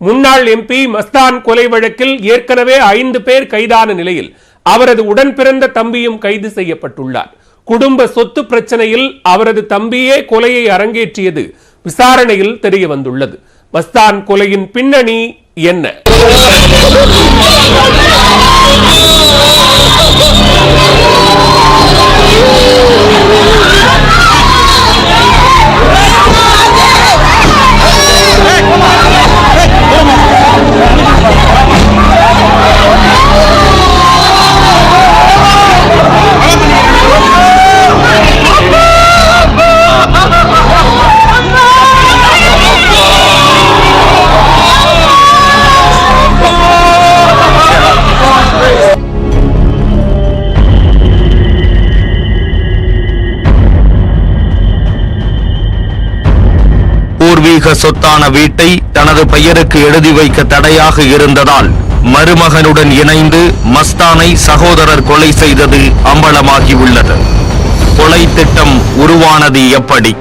முன்னாள் எம்பி மஸ்தான் கொலை வழக்கில் ஏற்கனவே 5 பேர் கைதான நிலையில் அவரது உடன் பிறந்த தம்பியும் கைது செய்யப்பட்டுள்ளார். குடும்ப சொத்து பிரச்சனையில் அவரது தம்பியே கொலையை அரங்கேற்றியது விசாரணையில் தெரிய வந்துள்ளது. மஸ்தான் கொலையின் பின்னணி என்ன? பூர்வீக சொத்தான வீட்டை தனது பெயருக்கு எழுதி வைக்க தடையாக இருந்ததால் மருமகனுடன் இணைந்து மஸ்தானை சகோதரர் கொலை செய்தது அம்பலமாகியுள்ளது. கொலை திட்டம் உருவானது எப்படி?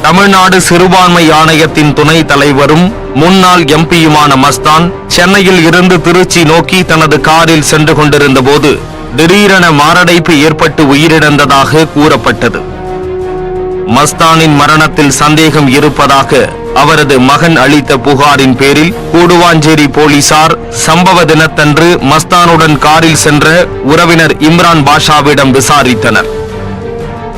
தமிழ்நாடு சிறுபான்மை ஆணையத்தின் துணை தலைவரும் முன்னாள் எம்பியுமான மஸ்தான் சென்னையில் இருந்து திருச்சி நோக்கி தனது காரில் சென்று கொண்டிருந்த போது திடீரென மாரடைப்பு ஏற்பட்டு உயிரிழந்ததாக கூறப்பட்டது. மஸ்தானின் மரணத்தில் சந்தேகம் இருப்பதாக அவரது மகன் அளித்த புகாரின் பேரில் கூடுவாஞ்சேரி போலீசார் சம்பவ தினத்தன்று மஸ்தானுடன் காரில் சென்ற உறவினர் இம்ரான் பாஷாவிடம் விசாரித்தனர்.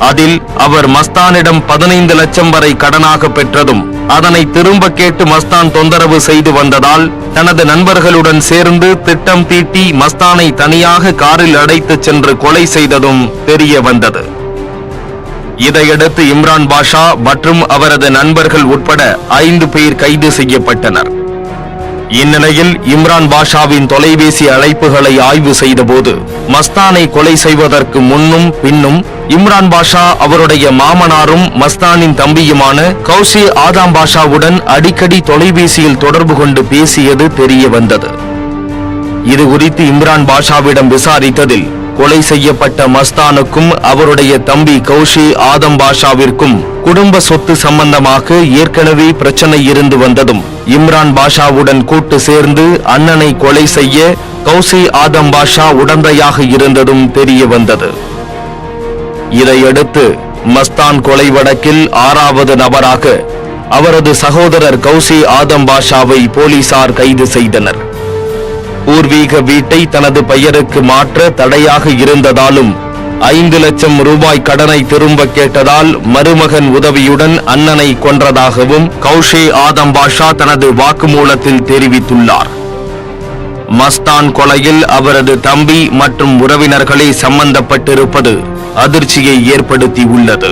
அதில் அவர் மஸ்தானிடம் 15 லட்சம் வரை கடனாக பெற்றதும் அதனை திரும்ப கேட்டு மஸ்தான் தொந்தரவு செய்து வந்ததால் தனது நண்பர்களுடன் சேர்ந்து திட்டம் தீட்டி மஸ்தானை தனியாக காரில் அடைத்துச் சென்று கொலை செய்ததும் தெரிய வந்தது. இதையடுத்து இம்ரான் பாஷா மற்றும் அவரது நண்பர்கள் உட்பட 5 பேர் கைது செய்யப்பட்டனர். இந்நிலையில் இம்ரான் பாஷாவின் தொலைபேசி அழைப்புகளை ஆய்வு செய்தபோது மஸ்தானை கொலை செய்வதற்கு முன்னும் பின்னும் இம்ரான் பாஷா அவருடைய மாமனாரும் மஸ்தானின் தம்பியுமான கௌசி ஆதம் பாஷாவுடன் அடிக்கடி தொலைபேசியில் தொடர்பு கொண்டு பேசியது தெரிய வந்தது. இது குறித்து இம்ரான் பாஷாவிடம் விசாரித்ததில் கொலை செய்யப்பட்ட மஸ்தானுக்கும் அவருடைய தம்பி கௌசி ஆதம் பாஷாவிற்கும் குடும்ப சொத்து சம்பந்தமாக ஏற்கனவே பிரச்சனை இருந்து வந்ததும் இம்ரான் பாஷாவுடன் கூட்டு சேர்ந்து அண்ணனை கொலை செய்ய கௌசி ஆதம் பாஷா உடந்தையாக இருந்ததும் தெரிய வந்தது. இதையடுத்து மஸ்தான் கொலை வழக்கில் 6வது நபராக அவரது சகோதரர் கௌசி ஆதம் பாஷாவை போலீசார் கைது செய்தனர். பூர்வீக வீட்டை தனது பெயருக்கு மாற்ற தடையாக இருந்ததாலும் 5 லட்சம் ரூபாய் கடனை திரும்ப கேட்டதால் மருமகன் உதவியுடன் அண்ணனை கொன்றதாகவும் கௌசி ஆதம் பாஷா தனது வாக்குமூலத்தில் தெரிவித்துள்ளார். மஸ்தான் கொலையில் அவரது தம்பி மற்றும் உறவினர்களே சம்பந்தப்பட்டிருப்பது அதிர்ச்சியை ஏற்படுத்தி உள்ளது.